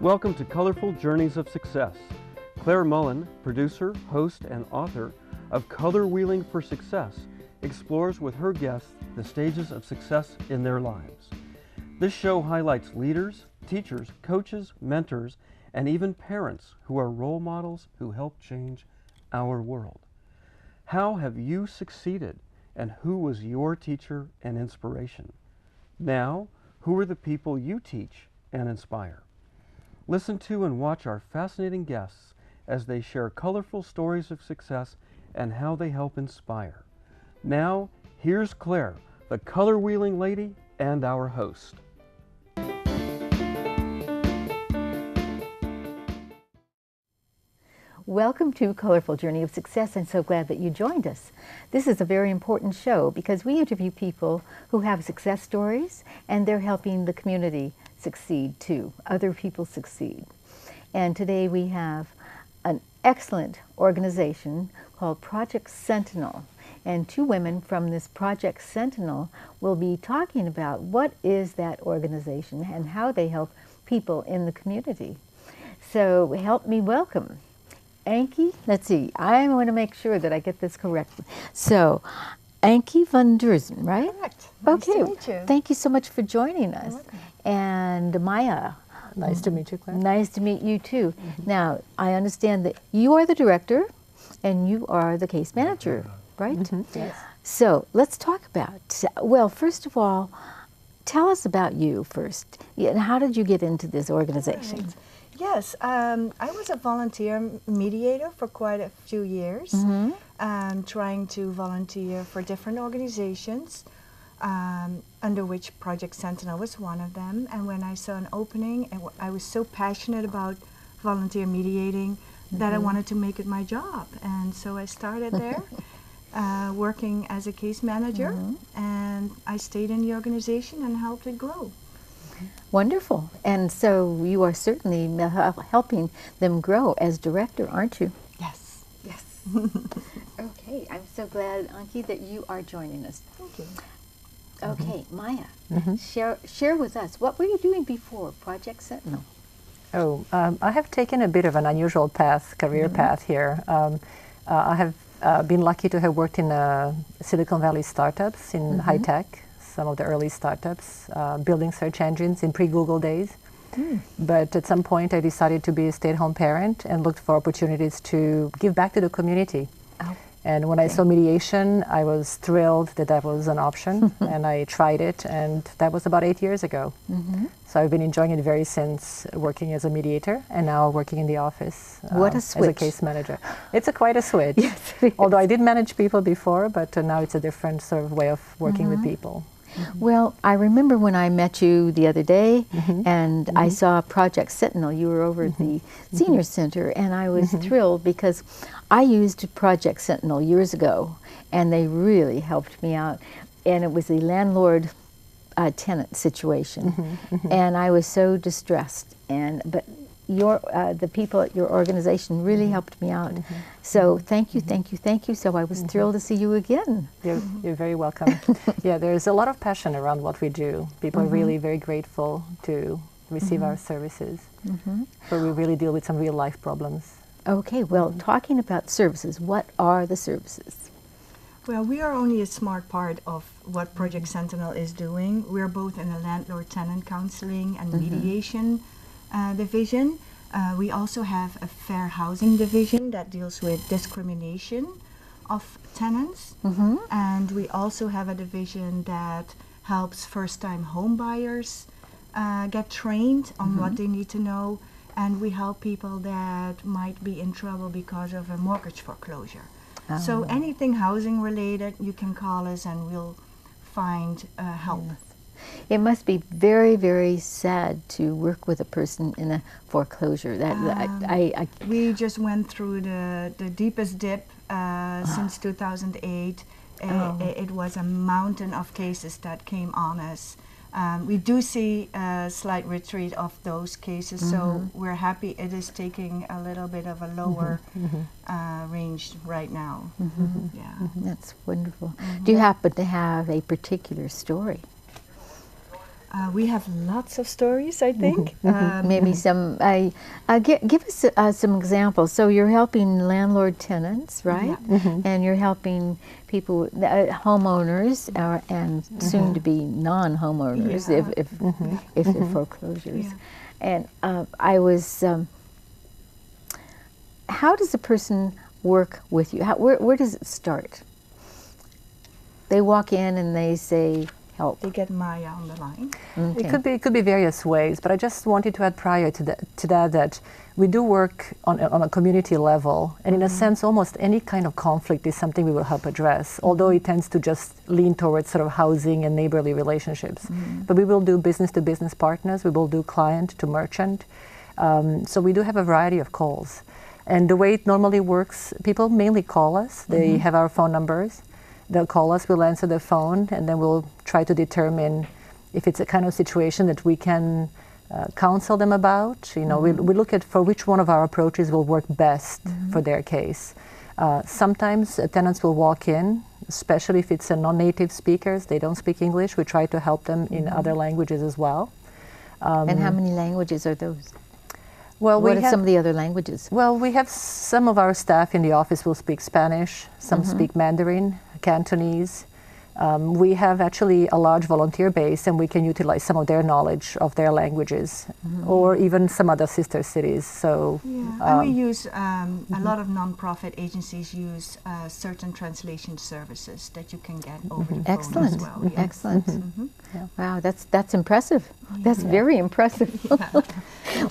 Welcome to Colorful Journeys of Success. Clare Mullen, producer, host, and author of Color Wheeling for Success, explores with her guests the stages of success in their lives. This show highlights leaders, teachers, coaches, mentors, and even parents who are role models who help change our world. How have you succeeded, and who was your teacher and inspiration? Now, who are the people you teach and inspire? Listen to and watch our fascinating guests as they share colorful stories of success and how they help inspire. Now, here's Clare, the color wheeling lady and our host. Welcome to Colorful Journey of Success. I'm so glad that you joined us. This is a very important show because we interview people who have success stories and they're helping the community succeed too. Other people succeed. And today we have an excellent organization called Project Sentinel. And two women from this Project Sentinel will be talking about what is that organization and how they help people in the community. So help me welcome Anky, let's see, I want to make sure that I get this correct. So, Anky van Deursen, right? Correct. Nice to meet you. Thank you so much for joining us. And Maja. Nice to meet you, Claire. Nice to meet you too. Now, I understand that you are the director and you are the case manager, right? Yes. So, let's talk about, well, first of all, tell us about you first. And how did you get into this organization? Right. Yes, I was a volunteer mediator for quite a few years, trying to volunteer for different organizations, under which Project Sentinel was one of them. And when I saw an opening, I was so passionate about volunteer mediating that I wanted to make it my job. And so I started there, working as a case manager, and I stayed in the organization and helped it grow. Wonderful. And so you are certainly helping them grow as director, aren't you? Yes. Yes. Okay. I'm so glad, Anki, that you are joining us. Thank you. Okay, Maja, share with us, what were you doing before Project Sentinel? Oh, I have taken a bit of an unusual path, career path here. I have been lucky to have worked in Silicon Valley startups in high tech. Some of the early startups, building search engines in pre-Google days. But at some point I decided to be a stay-at-home parent and looked for opportunities to give back to the community. And when I saw mediation, I was thrilled that that was an option, and I tried it, and that was about 8 years ago. So I've been enjoying it very since, working as a mediator and now working in the office as a case manager. It's quite a switch. Yes, although I did manage people before, but now it's a different sort of way of working with people. Well, I remember when I met you the other day and I saw Project Sentinel. You were over at the Senior Center, and I was thrilled because I used Project Sentinel years ago and they really helped me out. And it was the landlord tenant situation. And I was so distressed. But the people at your organization really helped me out. So thank you, thank you, thank you. So I was thrilled to see you again. You're very welcome. Yeah, there's a lot of passion around what we do. People are really very grateful to receive our services. Where we really deal with some real life problems. Okay, well, talking about services, what are the services? Well, we are only a smart part of what Project Sentinel is doing. We're both in the landlord tenant counseling and mediation division. We also have a fair housing division that deals with discrimination of tenants. And we also have a division that helps first-time home buyers get trained on what they need to know. And we help people that might be in trouble because of a mortgage foreclosure. So anything housing related, you can call us and we'll find help. It must be very, very sad to work with a person in a foreclosure. We just went through the deepest dip since 2008. It was a mountain of cases that came on us. We do see a slight retreat of those cases, so we're happy it is taking a little bit of a lower range right now. That's wonderful. Do you happen to have a particular story? We have lots of stories, I think. Maybe some. Give us some examples. So you're helping landlord tenants, right? And you're helping people, homeowners, and soon to be non-homeowners if they're foreclosures. And I was. How does a person work with you? Where does it start? They walk in and they say, help. They get Maja on the line. Okay. It could be various ways, but I just wanted to add prior to that we do work on a community level, and in a sense, almost any kind of conflict is something we will help address, although it tends to just lean towards sort of housing and neighborly relationships. But we will do business-to-business partners, we will do client-to-merchant, so we do have a variety of calls. And the way it normally works, people mainly call us, they have our phone numbers. They'll call us, we'll answer the phone, and then we'll try to determine if it's a kind of situation that we can counsel them about. You know, we look at for which one of our approaches will work best for their case. Sometimes tenants will walk in, especially if it's a non-native speakers, they don't speak English, we try to help them in other languages as well. And how many languages are those? Well, what are some of the other languages? Well, we have some of our staff in the office will speak Spanish, some speak Mandarin, Cantonese. We have actually a large volunteer base, and we can utilize some of their knowledge of their languages, or even some other sister cities. So, and we use a lot of non-profit agencies use certain translation services that you can get over the phone as well. Yes. Excellent. Wow, that's impressive. That's very impressive.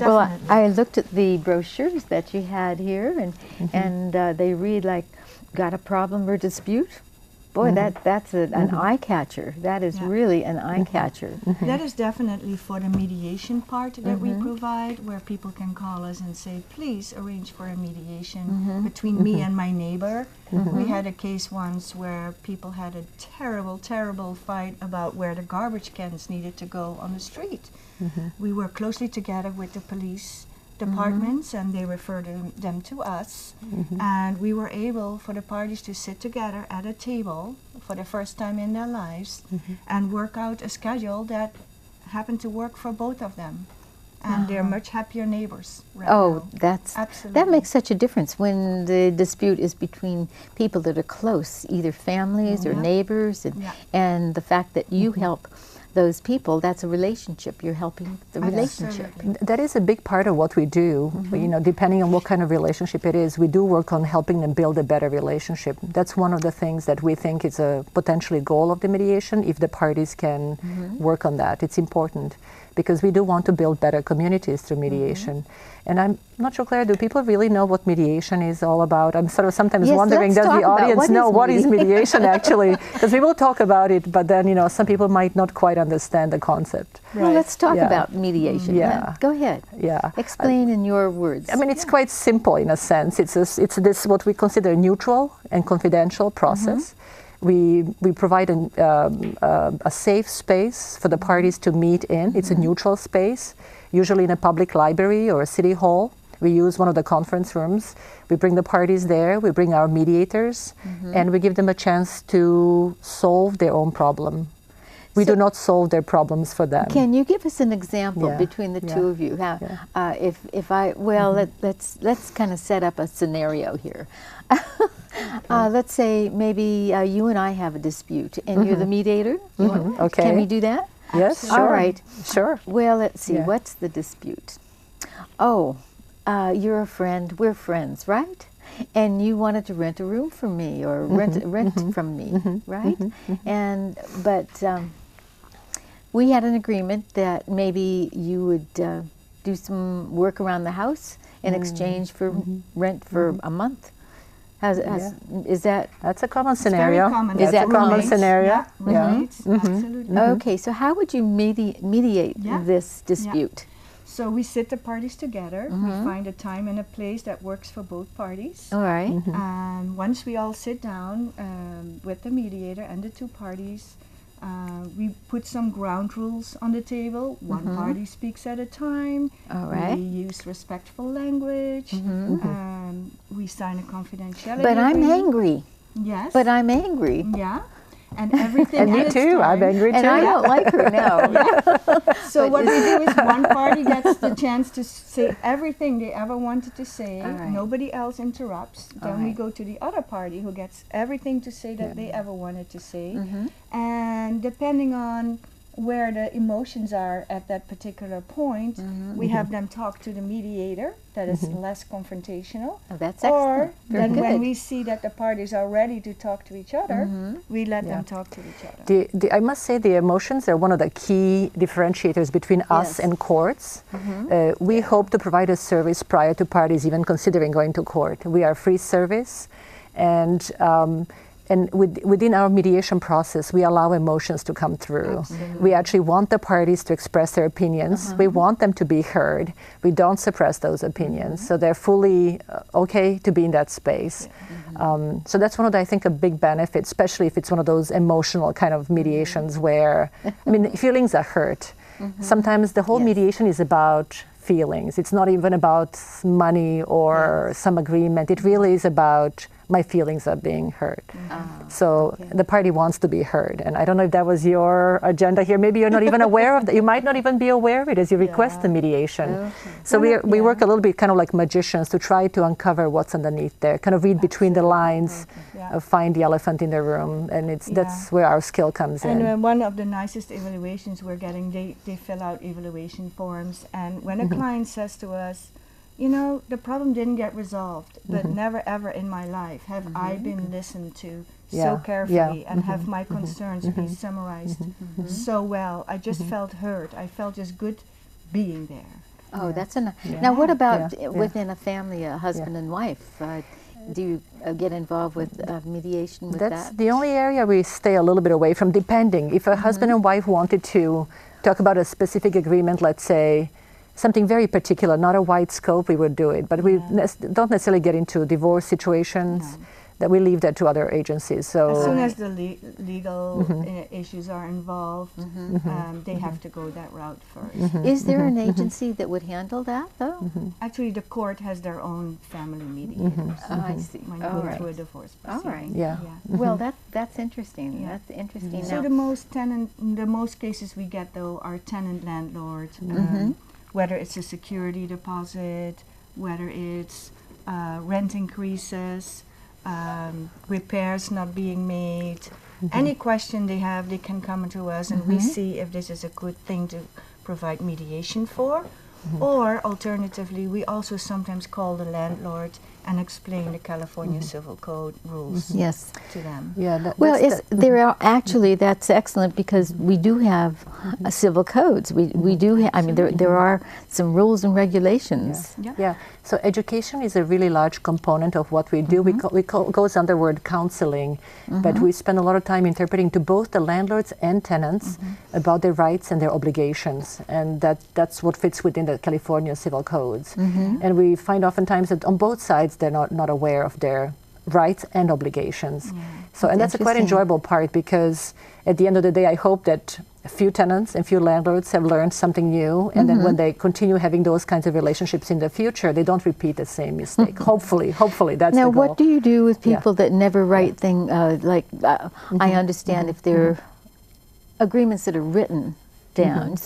Well, I looked at the brochures that you had here, and they read like, got a problem or dispute? Boy, that's an eye catcher. That is really an eye catcher. That is definitely for the mediation part that we provide, where people can call us and say, please arrange for a mediation between me and my neighbor. We had a case once where people had a terrible, terrible fight about where the garbage cans needed to go on the street. We worked closely together with the police departments, and they referred them to us, and we were able for the parties to sit together at a table for the first time in their lives and work out a schedule that happened to work for both of them, and they're much happier neighbors right now. That makes such a difference when the dispute is between people that are close, either families or neighbors, and the fact that you help those people, that's a relationship. You're helping the relationship. That is a big part of what we do. You know, depending on what kind of relationship it is, we do work on helping them build a better relationship. That's one of the things that we think is a potentially goal of the mediation, if the parties can work on that. It's important because we do want to build better communities through mediation. And I'm not sure, Claire, do people really know what mediation is all about? I'm sort of sometimes wondering, does the audience know what is mediation actually? Because we will talk about it, but then, you know, some people might not quite understand the concept. Well, let's talk about mediation. Go ahead. Explain in your words. I mean, it's quite simple in a sense. It's this what we consider a neutral and confidential process. We provide a safe space for the parties to meet in. It's a neutral space, usually in a public library or a city hall. We use one of the conference rooms. We bring the parties there, we bring our mediators, and we give them a chance to solve their own problem. We do not solve their problems for them. Can you give us an example between the two of you? How, let's kind of set up a scenario here. Let's say maybe you and I have a dispute, and you're the mediator. Okay. Can we do that? Yes, sure. All right. Sure. Well, let's see. What's the dispute? Oh, you're a friend. We're friends, right? And you wanted to rent a room from me, or rent from me, right? But we had an agreement that maybe you would do some work around the house in exchange for rent for a month. Is that? That's a common scenario. Is that a common scenario? Absolutely. Okay, so how would you mediate this dispute? So we sit the parties together. We find a time and a place that works for both parties. All right. And once we all sit down with the mediator and the two parties, we put some ground rules on the table. One party speaks at a time. All right. We use respectful language. We sign a confidentiality But I'm agreement. angry. Yes. But I'm angry. Yeah. And everything. And me at its too. I'm time. angry too. And I don't like her now. So what we do is one party gets the chance to say everything they ever wanted to say. All right. Nobody else interrupts. All Then we right. go to the other party who gets everything to say that they ever wanted to say. Mm-hmm. And depending on where the emotions are at that particular point, Mm-hmm. we have them talk to the mediator that is less confrontational. Oh, that's Or excellent. Very then when good. we see that the parties are ready to talk to each other, we let them talk to each other. I must say the emotions are one of the key differentiators between us Yes. and courts. We hope to provide a service prior to parties even considering going to court. We are a free service, and within our mediation process, we allow emotions to come through. We actually want the parties to express their opinions. We want them to be heard. We don't suppress those opinions. So they're fully okay to be in that space. So that's one of the, I think, a big benefit, especially if it's one of those emotional kind of mediations where, I mean, feelings are hurt. Sometimes the whole Yes. mediation is about feelings. It's not even about money or some agreement. It really is about my feelings are being hurt. So the party wants to be heard. And I don't know if that was your agenda here. Maybe you're not even aware of that. You might not even be aware of it as you request the mediation. Okay. So we work a little bit kind of like magicians to try to uncover what's underneath there, kind of read between the lines, Yeah. find the elephant in the room. And that's where our skill comes in. And one of the nicest evaluations we're getting, they fill out evaluation forms. And when a client says to us, you know, the problem didn't get resolved, but never ever in my life have I been listened to so carefully and have my concerns be summarized so well. I just felt heard. I felt just good being there. Oh, that's enough. Now, what about Yeah. within a family, a husband and wife? Do you get involved with mediation with That's that? the only area we stay a little bit away from, depending. If a husband and wife wanted to talk about a specific agreement, let's say, something very particular, not a wide scope, we would do it. But we don't necessarily get into divorce situations. That we leave that to other agencies. So As soon as the legal issues are involved, they have to go that route first. Is there an agency that would handle that, though? Actually, the court has their own family mediators Oh, I see. when you All go right. through a divorce All proceeding. right. yeah. Well, that's interesting. Yeah. That's interesting. So Now, the most cases we get though are tenant landlord, whether it's a security deposit, whether it's rent increases, repairs not being made. Any question they have, they can come to us and we see if this is a good thing to provide mediation for. Or alternatively, we also sometimes call the landlord and explain the California Civil Code rules yes. to them. Yeah, Well, that's there are actually, that's excellent because we do have civil codes. We do. I mean, there are some rules and regulations. Yeah, so education is a really large component of what we do. Goes under word counseling, but we spend a lot of time interpreting to both the landlords and tenants about their rights and their obligations, and that's what fits within the California civil codes. And we find oftentimes that on both sides they're not aware of their rights and obligations. So, and that's a quite interesting. enjoyable part because at the end of the day, I hope that a few tenants and few landlords have learned something new, and then when they continue having those kinds of relationships in the future, they don't repeat the same mistake. Hopefully that's Now, the goal. what do you do with Yeah. people that never write things I understand if they're agreements that are written down,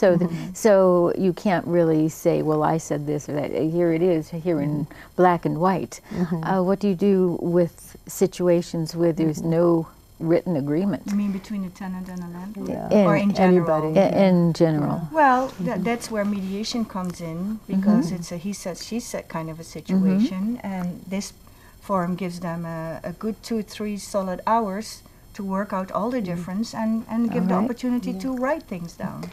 so you can't really say, well, I said this or that. Here it is, here in black and white. What do you do with situations where there's no written agreement? You mean between a tenant and a landlord? Yeah. Or in general? Anybody. In general. Well, that's where mediation comes in because it's a he said, she said kind of a situation, and this forum gives them a good 2-3 solid hours to work out all the difference and give the right. opportunity to write things down.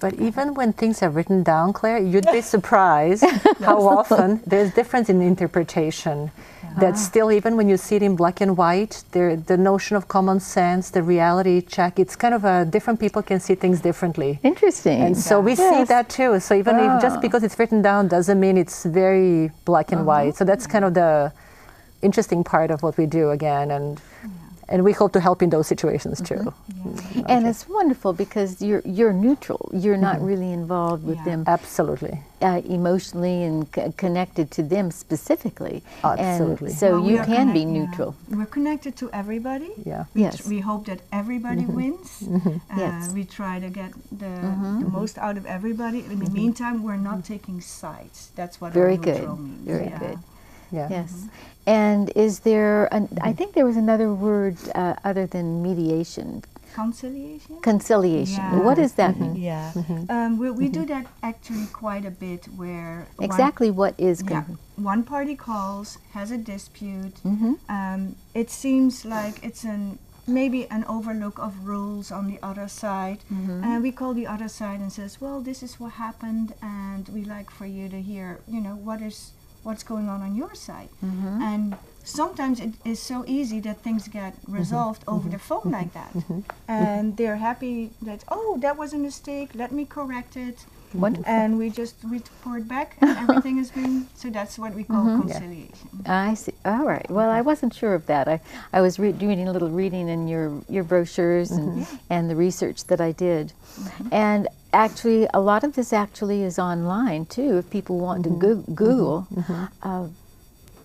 But even when things are written down, Claire, you'd be surprised how often there's difference in interpretation. That still, even when you see it in black and white, the notion of common sense, the reality check, it's kind of different people can see things differently. Interesting. And so we see that too. So even if just because it's written down doesn't mean it's very black and white. So that's kind of the interesting part of what we do again. And we hope to help in those situations too. Yeah. And it's wonderful because you're neutral. You're not really involved with them Absolutely. Emotionally and connected to them specifically. Absolutely. And so Well, we you are can be yeah. neutral. We're connected to everybody. Yeah. Yes. We hope that everybody wins. Yes. We try to get the most out of everybody. In the meantime, we're not taking sides. That's what Very our good. neutral means. Very yeah. good. Yeah. Yes. And is there, I think there was another word other than mediation, Conciliation? conciliation. Yeah. What does that mean? Yeah. We do that actually quite a bit where Exactly what is one party calls, has a dispute. Mm-hmm. It seems like it's maybe an overlook of rules on the other side. And we call the other side and says, well, this is what happened and we like for you to hear, what's going on your side. And sometimes it is so easy that things get resolved over the phone like that. And they're happy that, oh, that was a mistake, let me correct it. Wonderful. And we report back and everything has been, so that's what we call conciliation. I see. All right. Well, I wasn't sure of that. I was doing a little reading in your brochures and the research that I did. And actually, a lot of this actually is online too. If people want to Google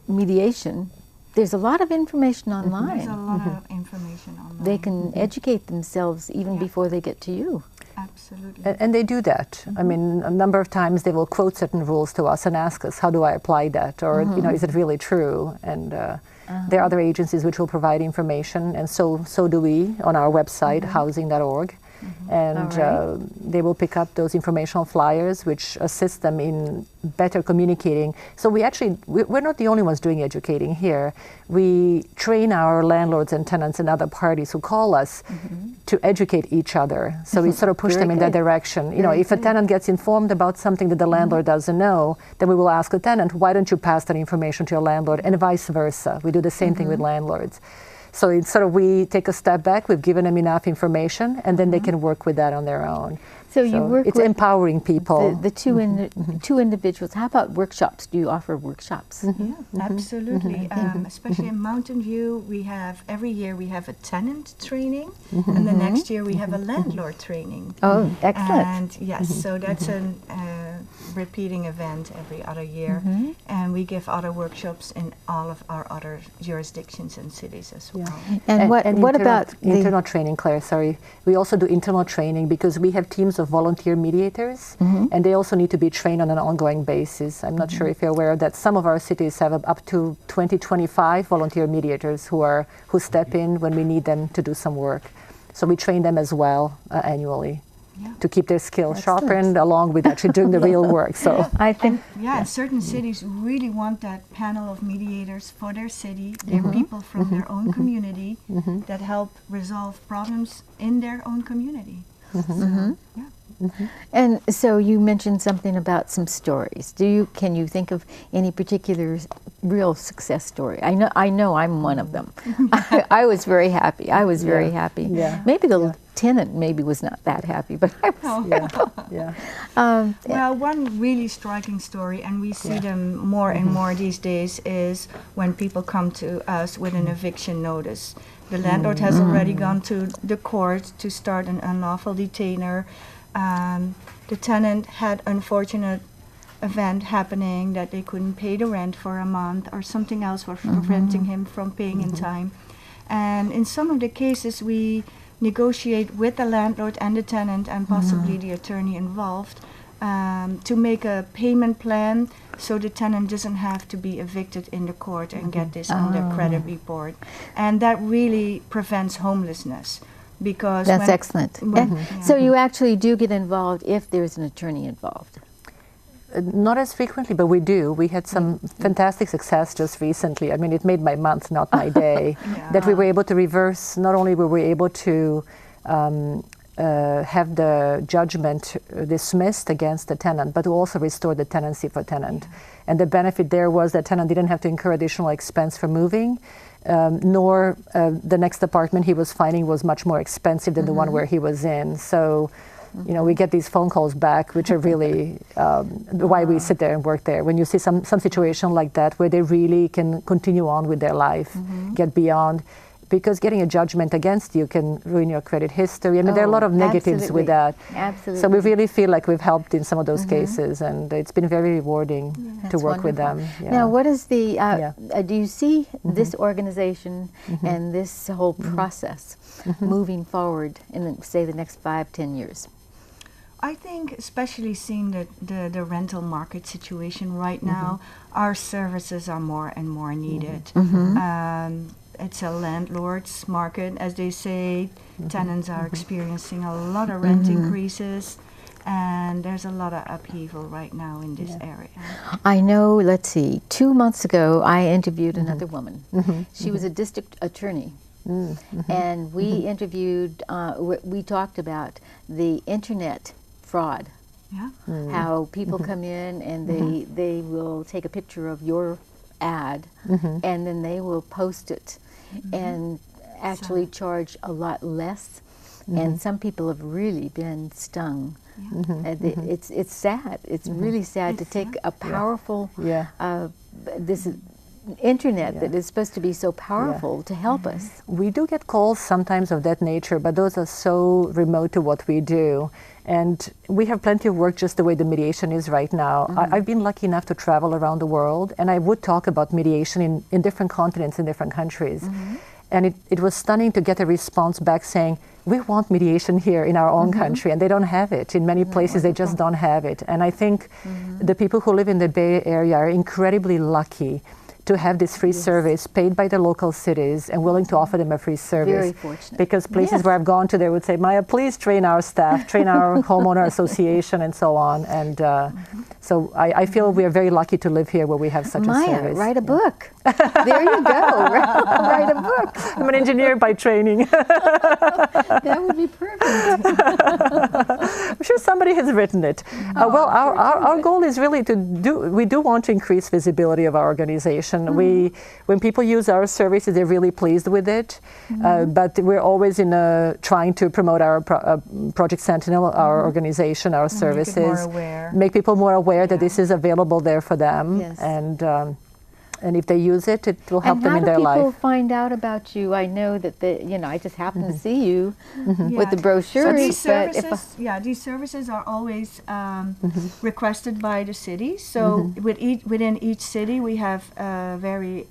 mediation, there's a lot of information online. There's a lot of information online. They can educate themselves even before they get to you. Absolutely. And they do that. I mean, a number of times they will quote certain rules to us and ask us, how do I apply that? Or, is it really true? And there are other agencies which will provide information, and so do we on our website, housing.org. And they will pick up those informational flyers which assist them in better communicating. So we're not the only ones doing educating here. We train our landlords and tenants and other parties who call us to educate each other. So we sort of push them in that direction. If a tenant gets informed about something that the landlord doesn't know, then we will ask the tenant, why don't you pass that information to your landlord, and vice versa. We do the same thing with landlords. So it's sort of, we take a step back, we've given them enough information, and then they can work with that on their own. So you work it's with empowering people. the two individuals. How about workshops? Do you offer workshops? Yeah, absolutely. Especially in Mountain View, every year we have a tenant training, and the next year we have a landlord training. Oh, excellent. And yes, so that's a repeating event every other year, and we give other workshops in all of our other jurisdictions and cities as well. And what about internal training, Claire? Sorry, we also do internal training because we have teams of volunteer mediators, and they also need to be trained on an ongoing basis. I'm not sure if you're aware of that. Some of our cities have up to 20-25 volunteer mediators who step in when we need them to do some work. So we train them as well annually. To keep their skills sharpened along with actually doing the real work. So I think certain cities really want that panel of mediators for their city. They're people from their own community that help resolve problems in their own community. And so you mentioned something about some stories. Can you think of any particular real success story? I know I'm one of them. I was very happy. Very happy. Yeah. Maybe the tenant was not that happy, but I was. Well, one really striking story, and we see them more and more these days, is when people come to us with an eviction notice. The landlord has already gone to the court to start an unlawful detainer. The tenant had unfortunate event happening that they couldn't pay the rent for a month, or something else was preventing him from paying in time. And in some of the cases we negotiate with the landlord and the tenant and possibly the attorney involved to make a payment plan so the tenant doesn't have to be evicted in the court and get this on their credit report. And that really prevents homelessness. Because that's excellent. So you actually do get involved if there's an attorney involved? Not as frequently, but we do. We had some fantastic success just recently. I mean, it made my month, not my day, that we were able to reverse. Not only were we able to have the judgment dismissed against the tenant, but to also restore the tenancy for tenant. And the benefit there was that tenant didn't have to incur additional expense for moving, nor the next apartment he was finding was much more expensive than the one where he was in. So, we get these phone calls back, which are really why we sit there and work there. When you see some situation like that, where they really can continue on with their life, get beyond, because getting a judgment against you can ruin your credit history. I mean, there are a lot of negatives with that. Absolutely. So we really feel like we've helped in some of those cases, and it's been very rewarding to work with them. Yeah. Now, what is the, do you see this organization and this whole process moving forward in, say, the next 5-10 years? I think, especially seeing the rental market situation right now, our services are more and more needed. It's a landlord's market, as they say. Tenants are experiencing a lot of rent increases, and there's a lot of upheaval right now in this area. I know, let's see, 2 months ago I interviewed another woman. She was a district attorney. And we interviewed, we talked about the internet fraud. How people come in and they will take a picture of your ad and then they will post it and actually charge a lot less. And some people have really been stung. It's sad. It's really sad to take a powerful this internet that is supposed to be so powerful to help us. We do get calls sometimes of that nature, but those are so remote to what we do. And we have plenty of work just the way the mediation is right now. I've been lucky enough to travel around the world, and I would talk about mediation in different continents, in different countries. And it was stunning to get a response back saying, we want mediation here in our own country, and they don't have it. In many places, they just don't have it. And I think the people who live in the Bay Area are incredibly lucky to have this free service paid by the local cities and willing to offer them a free service. Very fortunate. Because places where I've gone to, they would say, Maja, please train our staff, train our homeowner association and so on. And so I feel we are very lucky to live here where we have such a service. Maja, write a book. There you go. Write a book. I'm an engineer by training. That would be perfect. I'm sure somebody has written it. Well, our goal is really we do want to increase visibility of our organization. When people use our services, they're really pleased with it. But we're always trying to promote our Project Sentinel, our organization, our services. Make people more aware that this is available there for them. And if they use it, it will help them in their life. And how do people find out about you? I know that I just happened to see you with the brochures. So these services, these services are always requested by the city. So within each city, we have very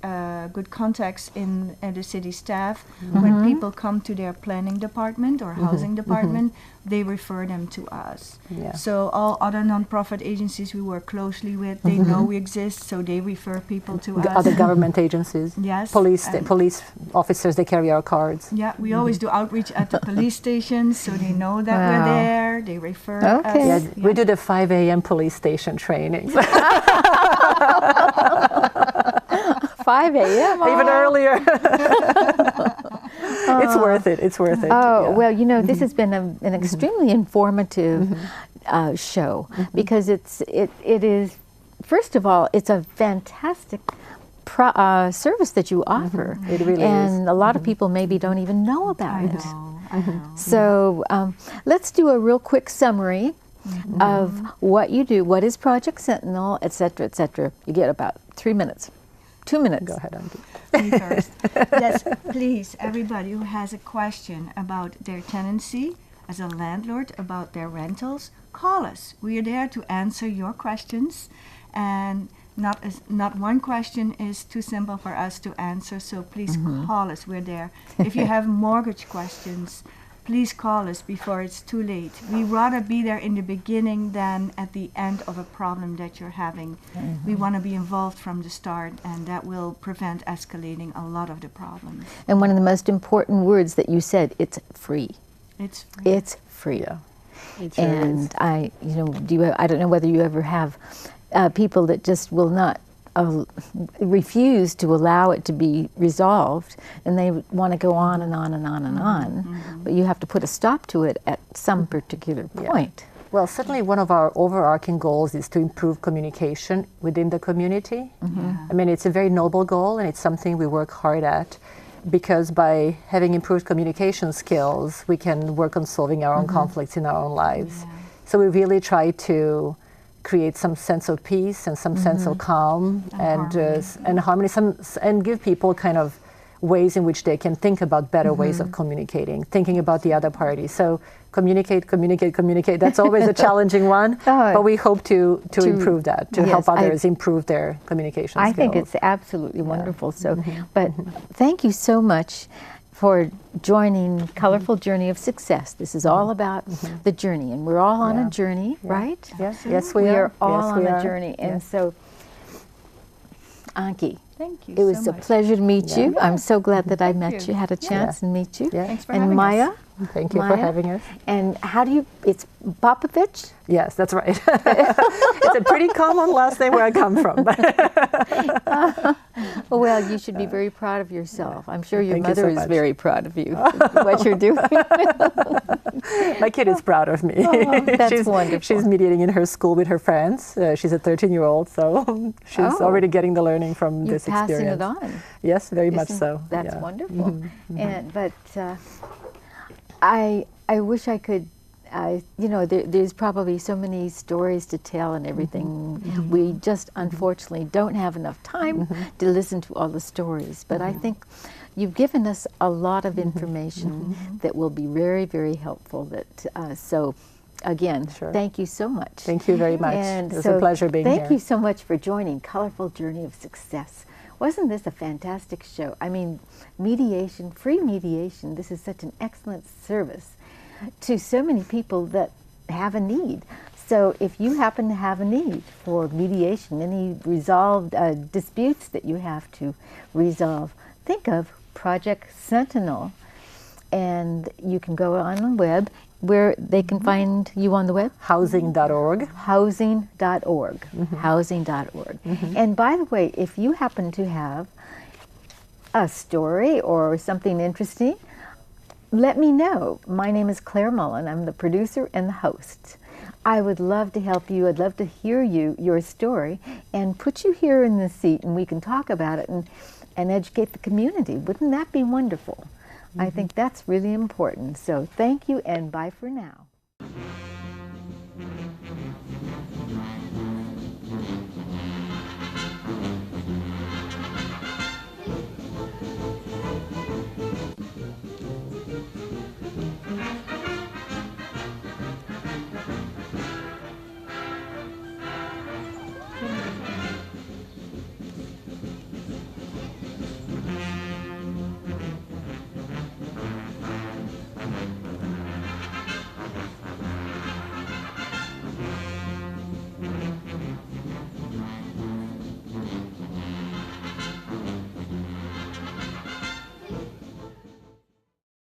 good contacts in the city staff. When people come to their planning department or housing department, they refer them to us. So all other nonprofit agencies we work closely with, they know we exist, so they refer people to us. Other government agencies, police officers, they carry our cards. Yeah, we always do outreach at the police stations, so they know that we're there. They refer us. Yeah, we do the 5 a.m. police station training. 5 a.m. Even earlier. It's worth it. It's worth it. Well, you know, this has been an extremely informative show because it is, first of all, it's a fantastic service that you offer. It really is. And a lot of people maybe don't even know about it. I know. So let's do a real quick summary of what you do. What is Project Sentinel, et cetera, et cetera. You get about 3 minutes. 2 minutes. Go ahead, Anki. Me first. Yes, please, everybody who has a question about their tenancy as a landlord, about their rentals, call us. We are there to answer your questions, and not one question is too simple for us to answer, so please call us. We're there. If you have mortgage questions, please call us before it's too late. We'd rather be there in the beginning than at the end of a problem that you're having. We want to be involved from the start, and that will prevent escalating a lot of the problems. And one of the most important words that you said, it's free. It's free. It's free. Yeah. And I don't know whether you ever have people that just will not refuse to allow it to be resolved, and they want to go on and on and on and on, but you have to put a stop to it at some particular point. Well, certainly one of our overarching goals is to improve communication within the community. I mean, it's a very noble goal, and it's something we work hard at, because by having improved communication skills, we can work on solving our own conflicts in our own lives. So we really try to create some sense of peace and some sense of calm and harmony, and give people kind of ways in which they can think about better ways of communicating, thinking about the other party. So communicate, communicate, communicate. That's always a challenging one, but we hope to improve that, to help others improve their communication skills. I think it's absolutely wonderful. So, but thank you so much for joining Colorful Journey of Success. This is all about the journey, and we're all on a journey, right? Yes, we are. are all on a journey. And so, Anki, Thank you it was so a much. pleasure to meet you. I'm so glad that I Thank met you. you, had a chance to meet you. Thanks for and having Maja, us. Thank you for Maja? having us. And how do you, it's Popovic? Yes, that's right. It's a pretty common last name where I come from. Well, you should be very proud of yourself. I'm sure your Thank you mother so is much. very proud of you, what you're doing. My kid is proud of me. Oh, that's she's wonderful. She's mediating in her school with her friends. She's a 13-year-old, so she's already getting the learning from You're this passing experience. it on. Yes, very much Isn't- so. That's yeah. wonderful. But I wish I could. You know, there's probably so many stories to tell and everything. We just unfortunately don't have enough time to listen to all the stories. But I think you've given us a lot of information that will be very, very helpful. So, again, thank you so much. Thank you very much. And it was so a pleasure being here. Thank you so much for joining Colorful Journey of Success. Wasn't this a fantastic show? I mean, mediation, free mediation, this is such an excellent service to so many people that have a need. So if you happen to have a need for mediation, any resolved disputes that you have to resolve, think of Project Sentinel. And you can go on the web where they can find you on the web. Housing.org. Housing.org. Housing.org. And by the way, if you happen to have a story or something interesting, let me know. My name is Clare Mullen. I'm the producer and the host. I would love to help you. I'd love to hear your story, and put you here in the seat, and we can talk about it and educate the community. Wouldn't that be wonderful? I think that's really important. So thank you, and bye for now.